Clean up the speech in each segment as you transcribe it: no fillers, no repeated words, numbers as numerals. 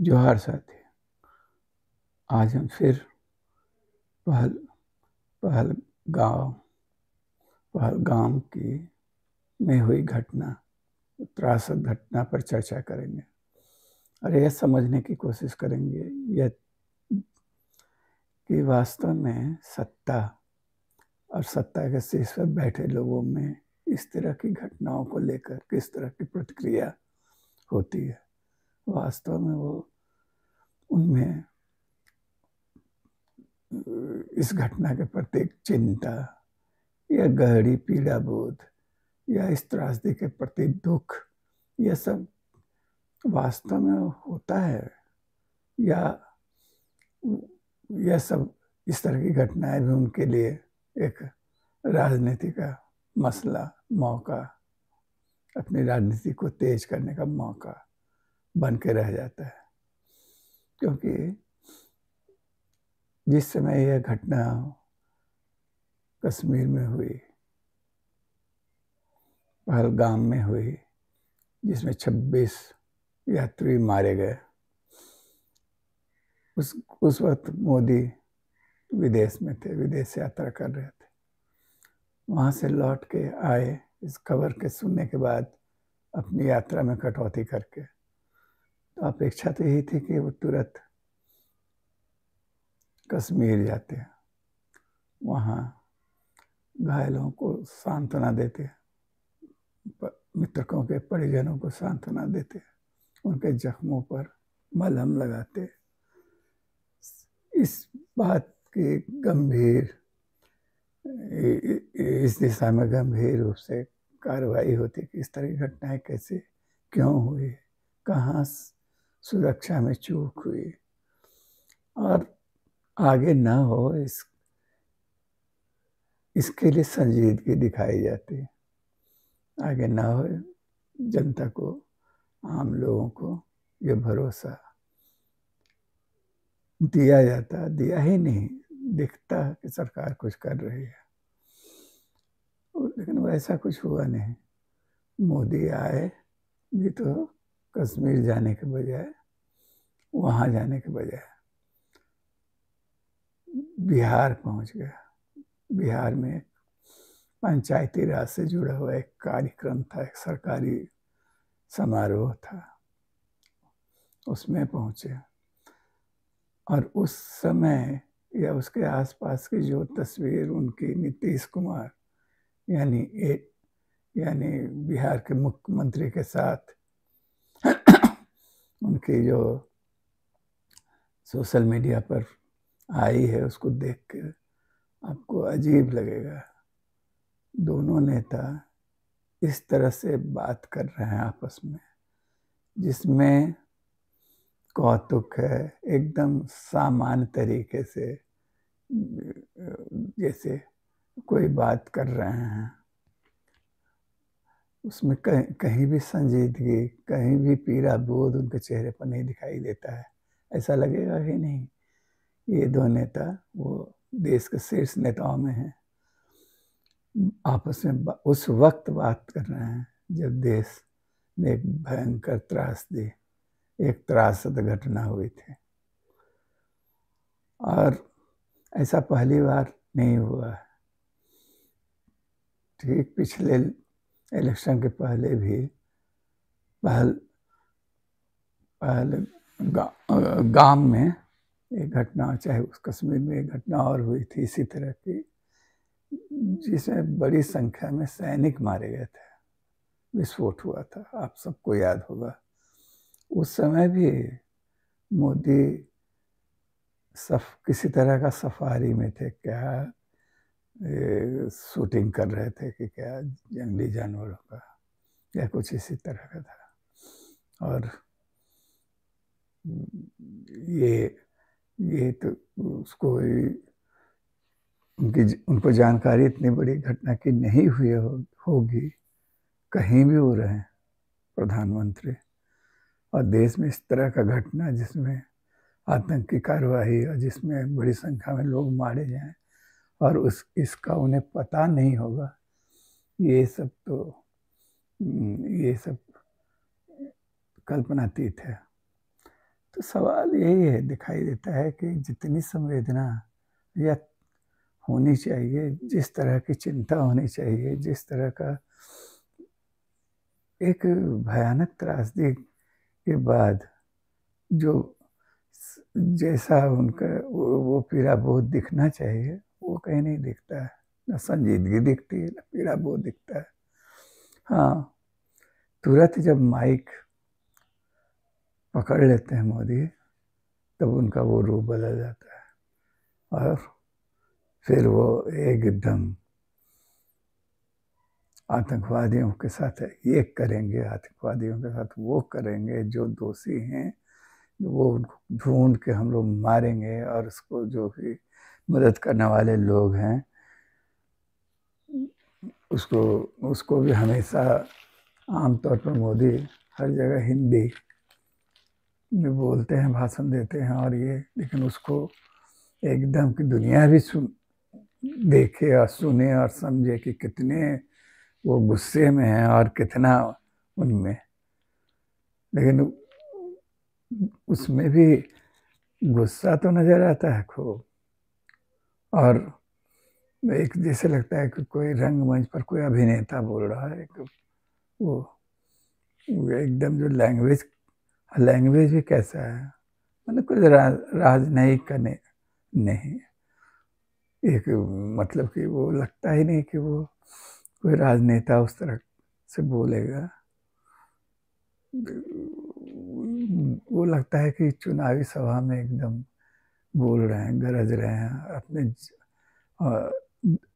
जोहार साथी। आज हम फिर पहलगाम की में हुई घटना, त्रासद घटना पर चर्चा करेंगे और यह समझने की कोशिश करेंगे यह कि वास्तव में सत्ता और सत्ता के शीर्ष पर बैठे लोगों में इस तरह की घटनाओं को लेकर किस तरह की प्रतिक्रिया होती है। वास्तव में वो उनमें इस घटना के प्रति चिंता या गहरी पीड़ा बोध या इस त्रासदी के प्रति दुख, यह सब वास्तव में होता है या यह सब इस तरह की घटनाएं भी उनके लिए एक राजनीति का मसला, मौका, अपनी राजनीति को तेज करने का मौका बन के रह जाता है। क्योंकि जिस समय यह घटना कश्मीर में हुई, पहलगाम में हुई, जिसमें 26 यात्री मारे गए, उस वक्त मोदी विदेश में थे, विदेश यात्रा कर रहे थे। वहां से लौट के आए इस खबर के सुनने के बाद अपनी यात्रा में कटौती करके, तो अपेक्षा तो यही थी कि वो तुरंत कश्मीर जाते, वहाँ घायलों को सांत्वना देते, मृतकों के परिजनों को सांत्वना देते, उनके जख्मों पर मलहम लगाते। इस बात की इस दिशा में गंभीर रूप से कार्रवाई होती कि इस तरह की घटनाएं कैसे, क्यों हुई, कहाँ सुरक्षा में चूक हुई और आगे ना हो, इसके लिए संजीदगी दिखाई जाती है। आगे ना हो, जनता को, आम लोगों को ये भरोसा दिया जाता, दिया ही नहीं, दिखता कि सरकार कुछ कर रही है, लेकिन वैसा कुछ हुआ नहीं। मोदी आए भी तो कश्मीर जाने के बजाय, वहां जाने के बजाय बिहार पहुंच गया। बिहार में पंचायती राज से जुड़ा हुआ एक कार्यक्रम था, एक सरकारी समारोह था, उसमें पहुंचे और उस समय या उसके आसपास की जो तस्वीर उनकी नीतीश कुमार यानी बिहार के मुख्यमंत्री के साथ उनकी जो सोशल मीडिया पर आई है, उसको देख कर आपको अजीब लगेगा। दोनों नेता इस तरह से बात कर रहे हैं आपस में, जिसमें कौतुक है, एकदम सामान्य तरीके से, जैसे कोई बात कर रहे हैं, उसमें कहीं भी संजीदगी, कहीं भी पीड़ा बोध उनके चेहरे पर नहीं दिखाई देता है। ऐसा लगेगा कि नहीं, ये दो नेता वो देश के शीर्ष नेताओं में हैं, आपस में उस वक्त बात कर रहे हैं जब देश में एक भयंकर त्रासदी, एक त्रासद घटना हुई थी और ऐसा पहली बार नहीं हुआ है। ठीक पिछले इलेक्शन के पहले भी गांव में एक घटना, चाहे उस कश्मीर में एक घटना और हुई थी इसी तरह की, जिसमें बड़ी संख्या में सैनिक मारे गए थे, विस्फोट हुआ था, आप सबको याद होगा। उस समय भी मोदी किसी तरह का सफारी में थे, क्या शूटिंग कर रहे थे कि क्या जंगली जानवरों का या कुछ इसी तरह का था। और ये तो उसको उनको जानकारी इतनी बड़ी घटना की नहीं हुई होगी, कहीं भी हो रहे हैं प्रधानमंत्री और देश में इस तरह का घटना जिसमें आतंकी कार्रवाई और जिसमें बड़ी संख्या में लोग मारे जाएं और इसका उन्हें पता नहीं होगा, ये सब कल्पनातीत है। तो सवाल यही है, दिखाई देता है कि जितनी संवेदना या होनी चाहिए, जिस तरह की चिंता होनी चाहिए, जिस तरह का एक भयानक त्रासदी के बाद जो जैसा उनका वो पीड़ा बोध दिखना चाहिए, वो कहीं नहीं दिखता है। न संजीदगी दिखती है, न पीड़ा बोध दिखता है। हाँ, तुरंत जब माइक पकड़ लेते हैं मोदी, तब उनका वो रूप बदल जाता है और फिर वो एकदम आतंकवादियों के साथ ये करेंगे, आतंकवादियों के साथ वो करेंगे, जो दोषी हैं वो उनको ढूंढ के हम लोग मारेंगे, और उसको जो भी मदद करने वाले लोग हैं उसको भी हमेशा आमतौर पर मोदी हर जगह हिंदी में बोलते हैं, भाषण देते हैं और ये, लेकिन उसको एकदम कि दुनिया भी देखे और सुने और समझे कि कितने वो गुस्से में हैं और कितना उनमें, लेकिन उसमें भी गुस्सा तो नजर आता है खूब, और एक जैसे लगता है कि कोई रंगमंच पर कोई अभिनेता बोल रहा है। वो एकदम जो लैंग्वेज भी कैसा है, मतलब कुछ राजनयिक का नहीं, एक मतलब कि वो लगता ही नहीं कि वो कोई राजनेता उस तरह से बोलेगा। वो लगता है कि चुनावी सभा में एकदम बोल रहे हैं, गरज रहे हैं,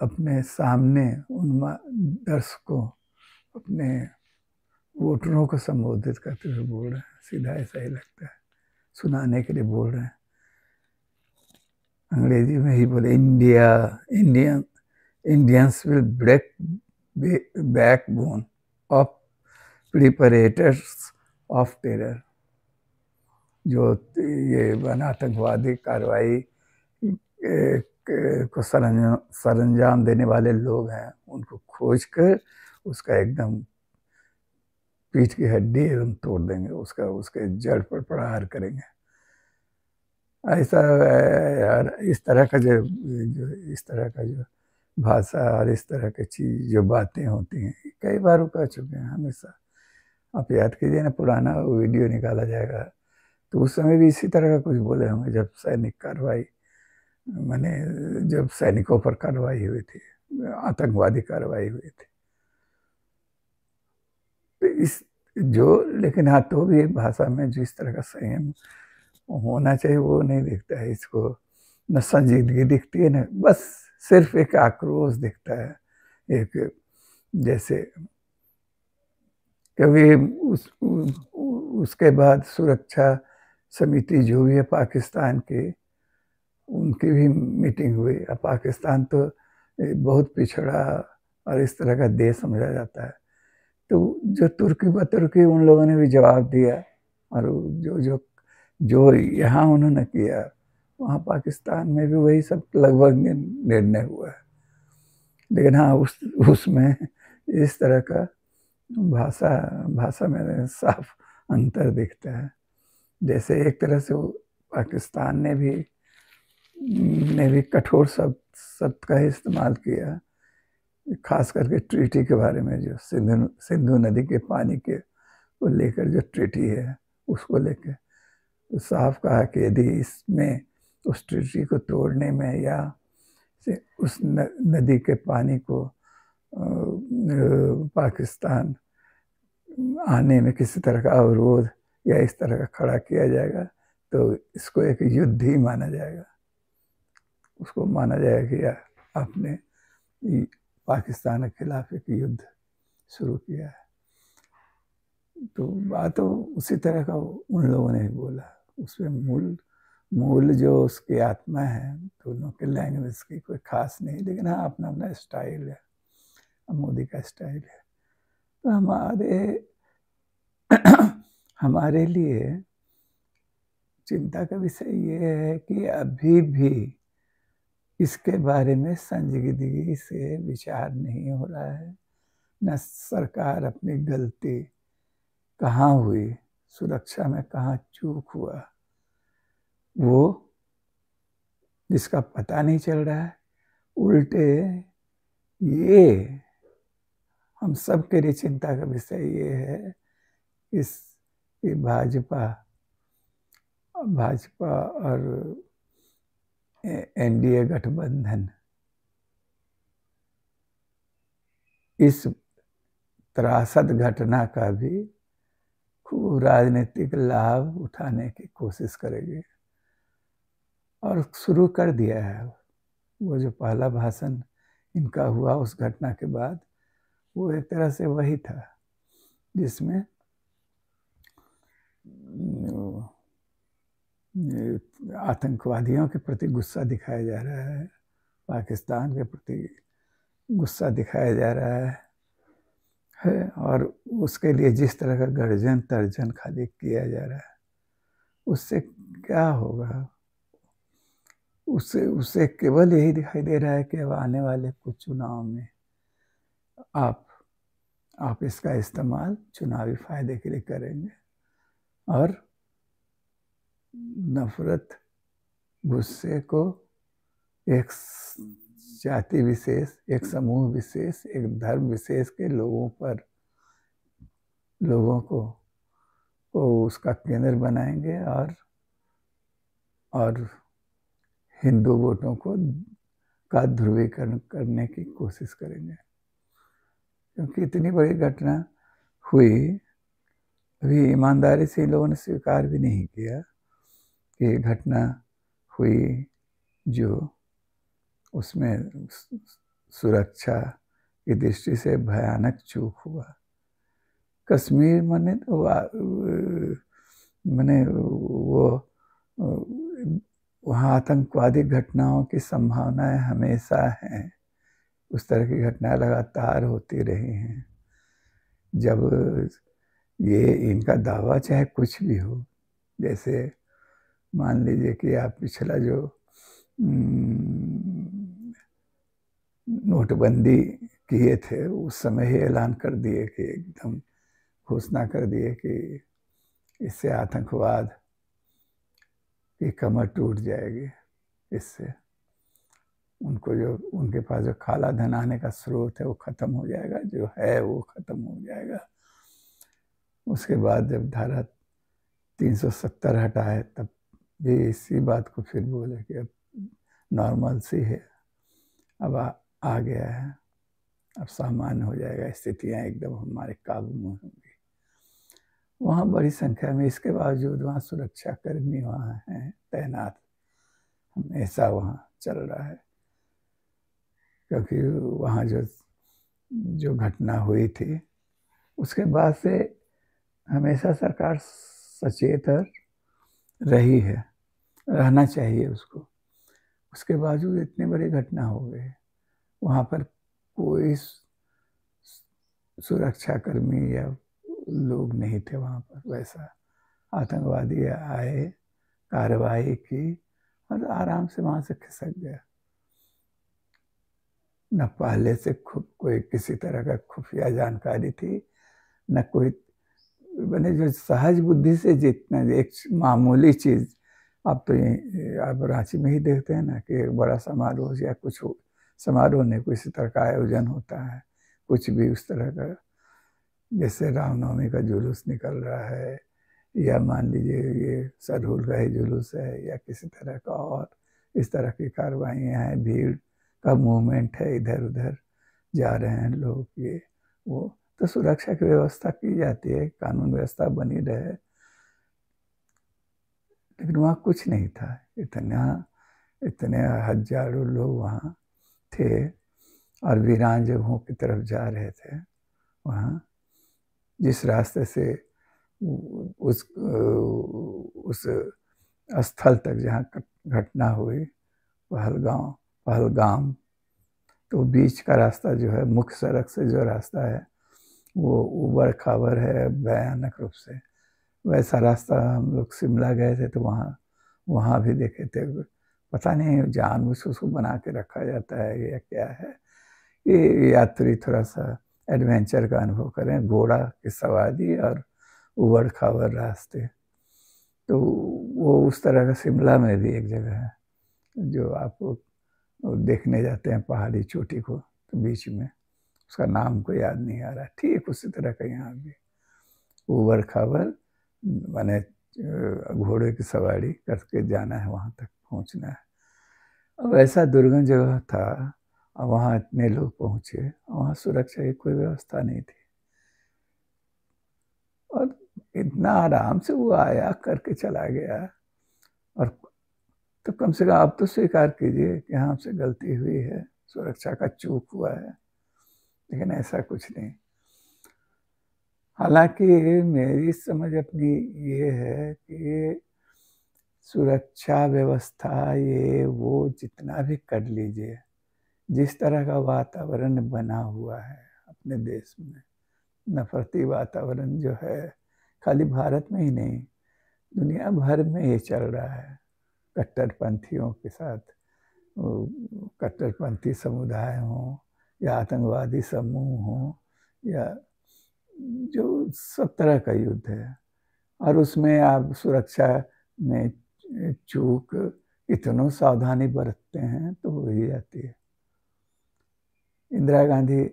अपने सामने उन दर्शकों, अपने वोटरों को संबोधित करते हुए बोल रहे हैं। सीधा ऐसा ही लगता है, सुनाने के लिए बोल रहे हैं। अंग्रेजी में ही बोले, Indians will break backbone of perpetrators of terror. जो ये आतंकवादी कार्रवाई को सरंजाम देने वाले लोग हैं, उनको खोज कर उसका एकदम पीठ की हड्डी एकदम तोड़ देंगे, उसके जड़ पर प्रहार करेंगे। ऐसा यार, इस तरह का जो भाषा और इस तरह की चीज जो बातें होती हैं, कई बार कह चुके हैं हमेशा। आप याद कीजिए ना, पुराना वीडियो निकाला जाएगा तो उस समय भी इसी तरह का कुछ बोले होंगे, जब सैनिक कार्रवाई, मैंने जब सैनिकों पर कार्रवाई हुई थी, आतंकवादी कार्रवाई हुई थी। तो लेकिन हाँ, तो भी भाषा में जिस तरह का संयम होना चाहिए वो नहीं दिखता है। इसको न संजीदगी दिखती है, न बस सिर्फ एक आक्रोश दिखता है। एक जैसे कभी उसके बाद सुरक्षा समिति जो भी है पाकिस्तान की, उनकी भी मीटिंग हुई। अब पाकिस्तान तो बहुत पिछड़ा और इस तरह का देश समझा जाता है, तो जो तुर्की बतुर्की उन लोगों ने भी जवाब दिया, और जो यहाँ उन्होंने किया, वहाँ पाकिस्तान में भी वही सब लगभग निर्णय हुआ है। लेकिन हाँ, उसमें इस तरह का भाषा में साफ अंतर दिखता है। जैसे एक तरह से वो पाकिस्तान ने भी कठोर शब्द का इस्तेमाल किया, खास करके ट्रीटी के बारे में, जो सिंधु नदी के पानी के को लेकर जो ट्रीटी है उसको लेकर, तो साफ कहा कि यदि इसमें उस ट्रीटी को तोड़ने में या उस नदी के पानी को पाकिस्तान आने में किसी तरह का अवरोध या इस तरह का खड़ा किया जाएगा, तो इसको एक युद्ध ही माना जाएगा। उसको माना जाएगा कि आपने पाकिस्तान के खिलाफ एक युद्ध शुरू किया है। तो बात तो उसी तरह का उन लोगों ने बोला। उसमें मूल जो उसकी आत्मा है, दोनों के लैंग्वेज की कोई खास नहीं, लेकिन हाँ, अपना अपना स्टाइल है, मोदी का स्टाइल है। तो हमारे लिए चिंता का विषय ये है कि अभी भी इसके बारे में संजीदगी से विचार नहीं हो रहा है। न सरकार अपनी गलती कहाँ हुई, सुरक्षा में कहाँ चूक हुआ, वो जिसका पता नहीं चल रहा है, उल्टे ये हम सब के लिए चिंता का विषय ये है इस भाजपा और एनडीए गठबंधन इस त्रासद घटना का भी खूब राजनीतिक लाभ उठाने की कोशिश करेंगे और शुरू कर दिया है। वो जो पहला भाषण इनका हुआ उस घटना के बाद, वो एक तरह से वही था जिसमें आतंकवादियों के प्रति गुस्सा दिखाया जा रहा है, पाकिस्तान के प्रति गुस्सा दिखाया जा रहा है और उसके लिए जिस तरह का गर्जन तर्जन खाली किया जा रहा है, उससे क्या होगा? उससे केवल यही दिखाई दे रहा है कि अब आने वाले कुछ चुनाव में आप इसका इस्तेमाल चुनावी फायदे के लिए करेंगे और नफरत, गुस्से को एक जाति विशेष, एक समूह विशेष, एक धर्म विशेष के लोगों को उसका केंद्र बनाएंगे और हिंदू वोटों का ध्रुवीकरण करने की कोशिश करेंगे। क्योंकि इतनी बड़ी घटना हुई, अभी ईमानदारी से इन लोगों ने स्वीकार भी नहीं किया कि घटना हुई जो उसमें सुरक्षा की दृष्टि से भयानक चूक हुआ। कश्मीर मैंने वो वहाँ आतंकवादी घटनाओं की संभावनाएं हमेशा हैं, उस तरह की घटनाएं लगातार होती रही हैं। जब ये इनका दावा चाहे कुछ भी हो, जैसे मान लीजिए कि आप पिछला जो नोटबंदी किए थे, उस समय ही ऐलान कर दिए कि एकदम घोषणा कर दिए कि इससे आतंकवाद की कमर टूट जाएगी, इससे उनके पास जो काला धन आने का स्रोत है वो खत्म हो जाएगा, जो है वो खत्म हो जाएगा। उसके बाद जब धारा 370 हटाए तब भी इसी बात को फिर बोले कि अब नॉर्मल सी है, अब आ गया है, अब सामान्य हो जाएगा, स्थितियां एकदम हमारे काबू में होंगी। वहाँ बड़ी संख्या में, इसके बावजूद वहाँ सुरक्षा कर्मी वहाँ हैं तैनात, हमेशा वहाँ चल रहा है। क्योंकि वहाँ जो घटना हुई थी उसके बाद से हमेशा सरकार सचेत रही है, रहना चाहिए उसको। उसके बावजूद इतनी बड़ी घटना हो गई, वहाँ पर कोई सुरक्षाकर्मी या लोग नहीं थे वहाँ पर। वैसा आतंकवादी आए, कार्रवाई की और आराम से वहाँ से खिसक गया। न पहले से कोई किसी तरह का खुफिया जानकारी थी, न कोई मैंने जो सहज बुद्धि से जितना एक मामूली चीज़, आप तो आप रांची में ही देखते हैं ना कि एक बड़ा समारोह या कुछ समारोह नहीं, किसी तरह का आयोजन होता है, कुछ भी उस तरह का, जैसे रामनवमी का जुलूस निकल रहा है या मान लीजिए ये सरहुल का ही जुलूस है या किसी तरह का और इस तरह की कार्रवाइयाँ हैं, भीड़ का मूवमेंट है, इधर उधर जा रहे हैं लोग, ये वो, तो सुरक्षा की व्यवस्था की जाती है, कानून व्यवस्था बनी रहे। लेकिन वहाँ कुछ नहीं था, इतने हजारों लोग वहाँ थे और वीरान जगहों की तरफ जा रहे थे। वहाँ जिस रास्ते से उस स्थल तक जहाँ घटना हुई, पहलगाम, तो बीच का रास्ता जो है, मुख्य सड़क से जो रास्ता है वो उबड़ खाबड़ है भयानक रूप से। वैसा रास्ता हम लोग शिमला गए थे तो वहाँ भी देखे थे। पता नहीं जानबूझ से उसको बना के रखा जाता है या क्या है, ये यात्री थोड़ा सा एडवेंचर का अनुभव करें, घोड़ा की सवारी और उबड़ खाबड़ रास्ते। तो वो उस तरह का शिमला में भी एक जगह है जो आपको देखने जाते हैं पहाड़ी चोटी को, तो बीच में, उसका नाम को याद नहीं आ रहा, ठीक उसी तरह का यहाँ भी ऊबड़ खाबड़ माने घोड़े की सवारी करके जाना है, वहाँ तक पहुँचना है। अब ऐसा दुर्गम जगह था, और वहाँ इतने लोग पहुँचे, वहाँ सुरक्षा की कोई व्यवस्था नहीं थी, और इतना आराम से वो आया करके चला गया। और तो कम से कम आप तो स्वीकार कीजिए कि हाँ हमसे गलती हुई है, सुरक्षा का चूक हुआ है, लेकिन ऐसा कुछ नहीं। हालांकि मेरी समझ अपनी ये है कि सुरक्षा व्यवस्था ये वो जितना भी कर लीजिए, जिस तरह का वातावरण बना हुआ है अपने देश में, नफरती वातावरण जो है, खाली भारत में ही नहीं दुनिया भर में ये चल रहा है। कट्टरपंथियों के साथ, कट्टरपंथी समुदाय हों या आतंकवादी समूह हों, या जो सब तरह का युद्ध है, और उसमें आप सुरक्षा में चूक इतनों सावधानी बरतते हैं तो हो ही जाती है। इंदिरा गांधी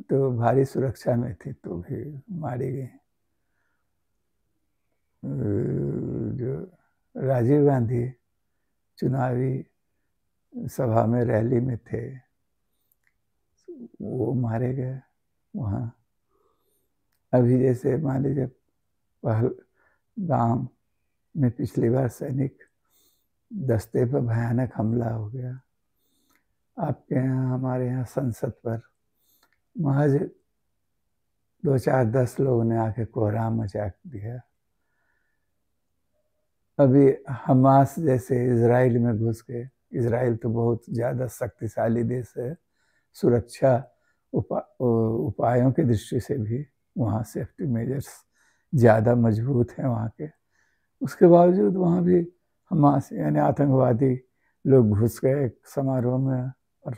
तो भारी सुरक्षा में थी तो भी मारी गई। जो राजीव गांधी चुनावी सभा में रैली में थे, वो मारे गए वहाँ। अभी जैसे मान लीजिए पहलगाम में पिछली बार सैनिक दस्ते पर भयानक हमला हो गया, आपके यहाँ हमारे यहाँ संसद पर महज 2-4-10 लोगों ने आके कोहराम मचा दिया। अभी हमास जैसे इजराइल में घुस गए। इजराइल तो बहुत ज़्यादा शक्तिशाली देश है, सुरक्षा उपायों की दृष्टि से भी वहाँ सेफ्टी मेजर्स ज़्यादा मजबूत हैं वहाँ के, उसके बावजूद वहाँ भी हमास यानी आतंकवादी लोग घुस गए समारोह में और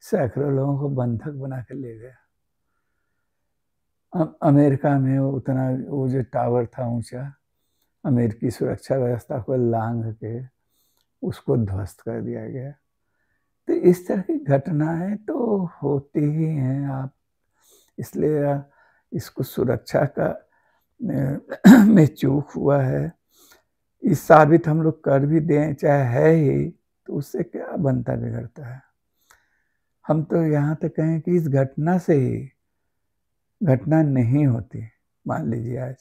सैकड़ों लोगों को बंधक बना के ले गए। अमेरिका में उतना वो जो टावर था ऊंचा, अमेरिकी सुरक्षा व्यवस्था को लांघ के उसको ध्वस्त कर दिया गया। तो इस तरह की घटनाएं तो होती ही हैं। आप इसलिए इसको सुरक्षा का में चूक हुआ है इस साबित हम लोग कर भी दें चाहे है ही, तो उससे क्या बनता बिगड़ता है। हम तो यहाँ तक कहें कि इस घटना से ही घटना नहीं होती, मान लीजिए आज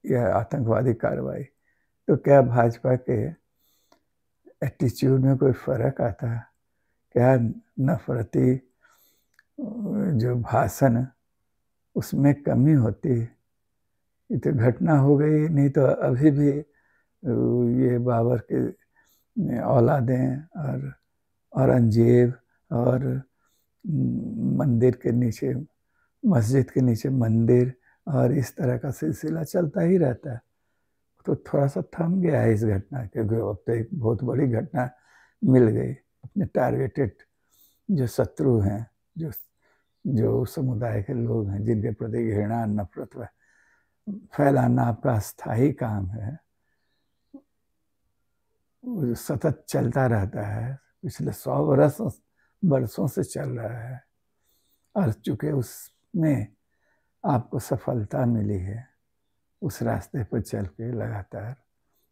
यह आतंकवादी कार्रवाई, तो क्या भाजपा के एटीट्यूड में कोई फर्क आता है? क्या नफरती जो भाषण उसमें कमी होती? ये तो घटना हो गई, नहीं तो अभी भी ये बाबर के औलादें और औरंगजेब और मंदिर के नीचे, मस्जिद के नीचे मंदिर, और इस तरह का सिलसिला चलता ही रहता है। तो थोड़ा सा थम गया है इस घटना, क्योंकि अब तो एक बहुत बड़ी घटना मिल गई। अपने टारगेटेड जो शत्रु हैं, जो समुदाय के लोग हैं जिनके प्रति घृणा नफरत फैलाना आपका स्थायी काम है, वो सतत चलता रहता है, पिछले 100 वर्षों से चल रहा है, और चूंकि उसमें आपको सफलता मिली है, उस रास्ते पर चल के लगातार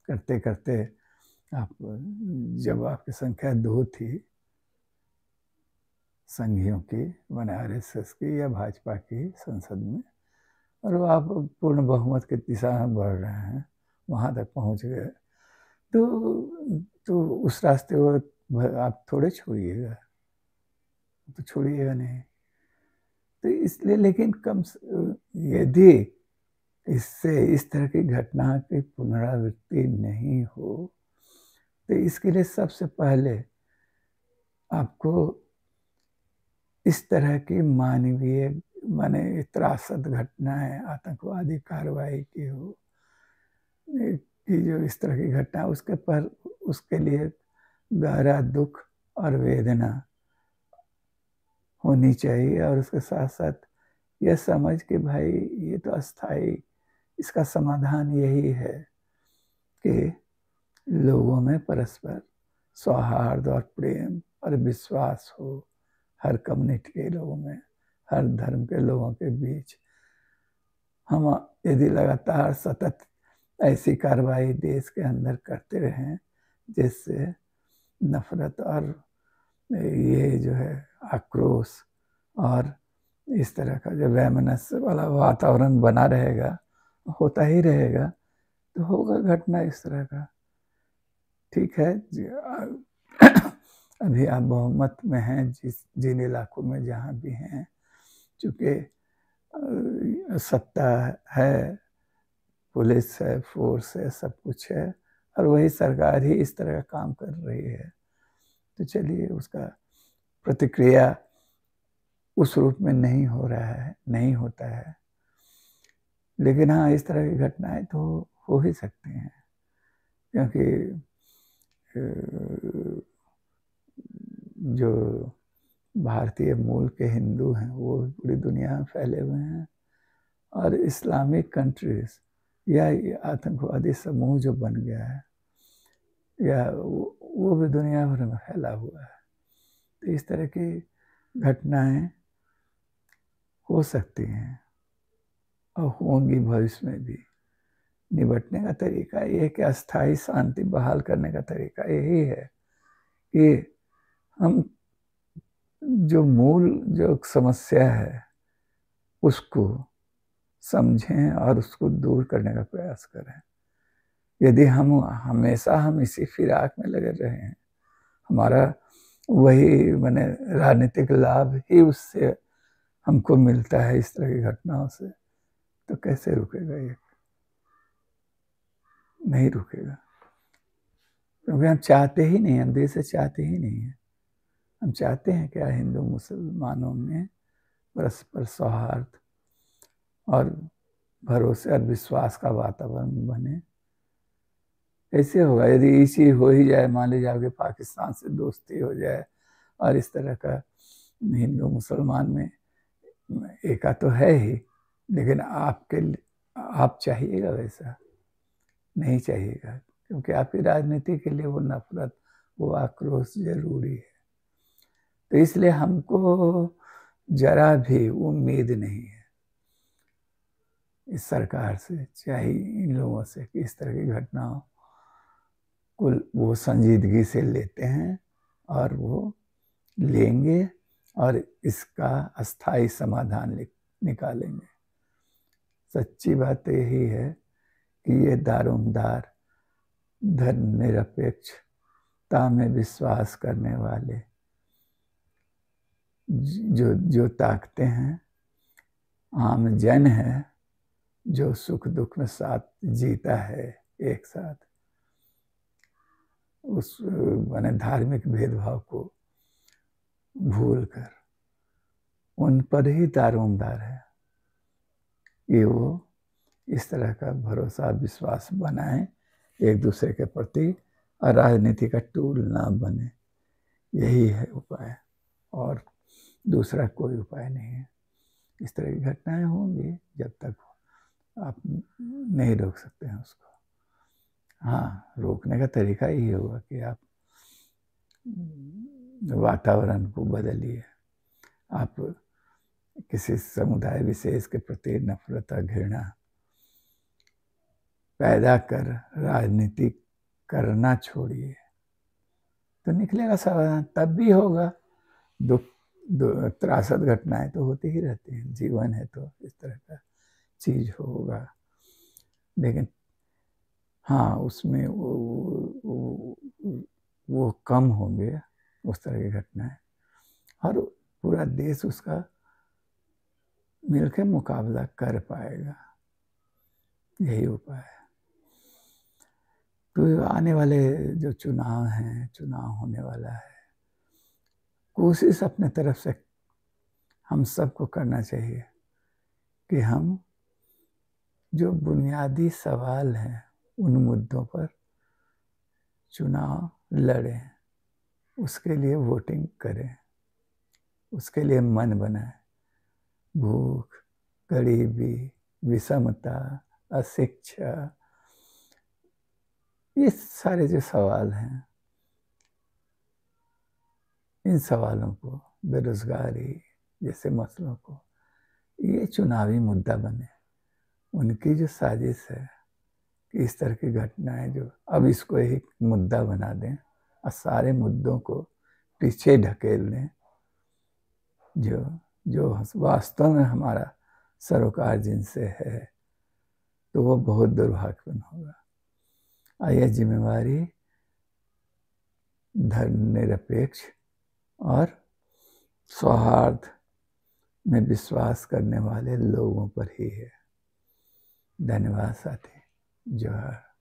करते करते आप, जब आपकी संख्या 2 थी संघियों की, माने आरएसएस की या भाजपा की संसद में, और वो आप पूर्ण बहुमत की दिशा में बढ़ रहे हैं, वहाँ तक पहुँच गए, तो उस रास्ते को आप थोड़े छोड़िएगा, तो छोड़िएगा नहीं। तो इसलिए, लेकिन कम यदि इससे इस तरह की घटना की पुनरावृत्ति नहीं हो, तो इसके लिए सबसे पहले आपको इस तरह की मानवीय माने त्रासद घटनाएं, आतंकवादी कार्रवाई की हो, कि जो इस तरह की घटना, उसके लिए गहरा दुख और वेदना होनी चाहिए, और उसके साथ साथ यह समझ कि भाई ये तो अस्थाई, इसका समाधान यही है कि लोगों में परस्पर सौहार्द और प्रेम और विश्वास हो, हर कम्युनिटी के लोगों में, हर धर्म के लोगों के बीच। हम यदि लगातार सतत ऐसी कार्रवाई देश के अंदर करते रहें जिससे नफरत और ये जो है आक्रोश और इस तरह का जो वैमनस्य वाला वातावरण बना रहेगा, होता ही रहेगा, तो होगा घटना इस तरह का। ठीक है, अभी आप बहुमत में हैं जिन इलाकों में जहाँ भी हैं, चूँकि सत्ता है, पुलिस है, फोर्स है, सब कुछ है, और वही सरकार ही इस तरह का काम कर रही है, तो चलिए उसका प्रतिक्रिया उस रूप में नहीं हो रहा है, नहीं होता है। लेकिन हाँ, इस तरह की घटनाएं तो हो ही सकती हैं, क्योंकि जो भारतीय मूल के हिंदू हैं वो पूरी दुनिया में फैले हुए हैं, और इस्लामिक कंट्रीज या आतंकवादी समूह जो बन गया है या वो भी दुनिया भर में फैला हुआ है। तो इस तरह की घटनाएं हो सकती हैं और होंगी भविष्य में भी। निपटने का तरीका ये कि अस्थायी शांति बहाल करने का तरीका यही है कि हम जो मूल जो समस्या है उसको समझें और उसको दूर करने का प्रयास करें। यदि हम हमेशा इसी फिराक में लगे रहे हैं, हमारा वही माने राजनीतिक लाभ ही उससे हमको मिलता है इस तरह की घटनाओं से, तो कैसे रुकेगा ये? नहीं रुकेगा, क्योंकि हम चाहते ही नहीं, हम देश से चाहते ही नहीं है। हम चाहते हैं क्या हिंदू मुसलमानों में परस्पर सौहार्द और भरोसे और विश्वास का वातावरण बने। ऐसे होगा यदि इसी हो ही जाए, मान लीजिए आपके पाकिस्तान से दोस्ती हो जाए और इस तरह का हिंदू मुसलमान में एका तो है ही, लेकिन आप चाहिएगा वैसा? नहीं चाहिएगा, क्योंकि आपकी राजनीति के लिए वो नफरत, वो आक्रोश जरूरी है। तो इसलिए हमको जरा भी उम्मीद नहीं है इस सरकार से, चाहे इन लोगों से, कि इस तरह की घटनाओं को वो संजीदगी से लेते हैं और वो लेंगे और इसका अस्थायी समाधान निकालेंगे। सच्ची बात तो यही है कि ये दारोमदार धर्मनिरपेक्षता में विश्वास करने वाले जो ताकतें हैं, आम जन है जो सुख दुख में साथ जीता है एक साथ, उस माने धार्मिक भेदभाव को भूलकर उन पर ही दारोमदार है कि वो इस तरह का भरोसा विश्वास बनाएं एक दूसरे के प्रति और राजनीति का टूल ना बने। यही है उपाय, और दूसरा कोई उपाय नहीं है। इस तरह की घटनाएं होंगी जब तक आप नहीं रोक सकते हैं उसको। हाँ, रोकने का तरीका यही होगा कि आप वातावरण को बदलिए। आप किसी समुदाय विशेष के प्रति नफरत और घृणा पैदा कर राजनीति करना छोड़िए, तो निकलेगा समाधान। तब भी होगा, दुख त्रासद घटनाएं तो होती ही रहती हैं, जीवन है तो इस तरह का चीज होगा। लेकिन हाँ, उसमें वो कम होंगे उस तरह की घटनाएं, और पूरा देश उसका मिलकर मुकाबला कर पाएगा। यही उपाय है। तो आने वाले जो चुनाव हैं, चुनाव होने वाला है, कोशिश अपने तरफ से हम सबको करना चाहिए कि हम जो बुनियादी सवाल हैं उन मुद्दों पर चुनाव लड़ें, उसके लिए वोटिंग करें, उसके लिए मन बनाएं। भूख, गरीबी, विषमता, अशिक्षा, ये सारे जो सवाल हैं, इन सवालों को, बेरोजगारी जैसे मसलों को, ये चुनावी मुद्दा बने। उनकी जो साजिश है कि इस तरह की घटनाएं जो अब इसको एक मुद्दा बना दें और सारे मुद्दों को पीछे ढकेल दें, जो जो वास्तव में हमारा सरोकार जिनसे है, तो वो बहुत दुर्भाग्यपूर्ण होगा। और यह जिम्मेवारी धर्मनिरपेक्ष और सौहार्द में विश्वास करने वाले लोगों पर ही है। धन्यवाद साथी। जोहार।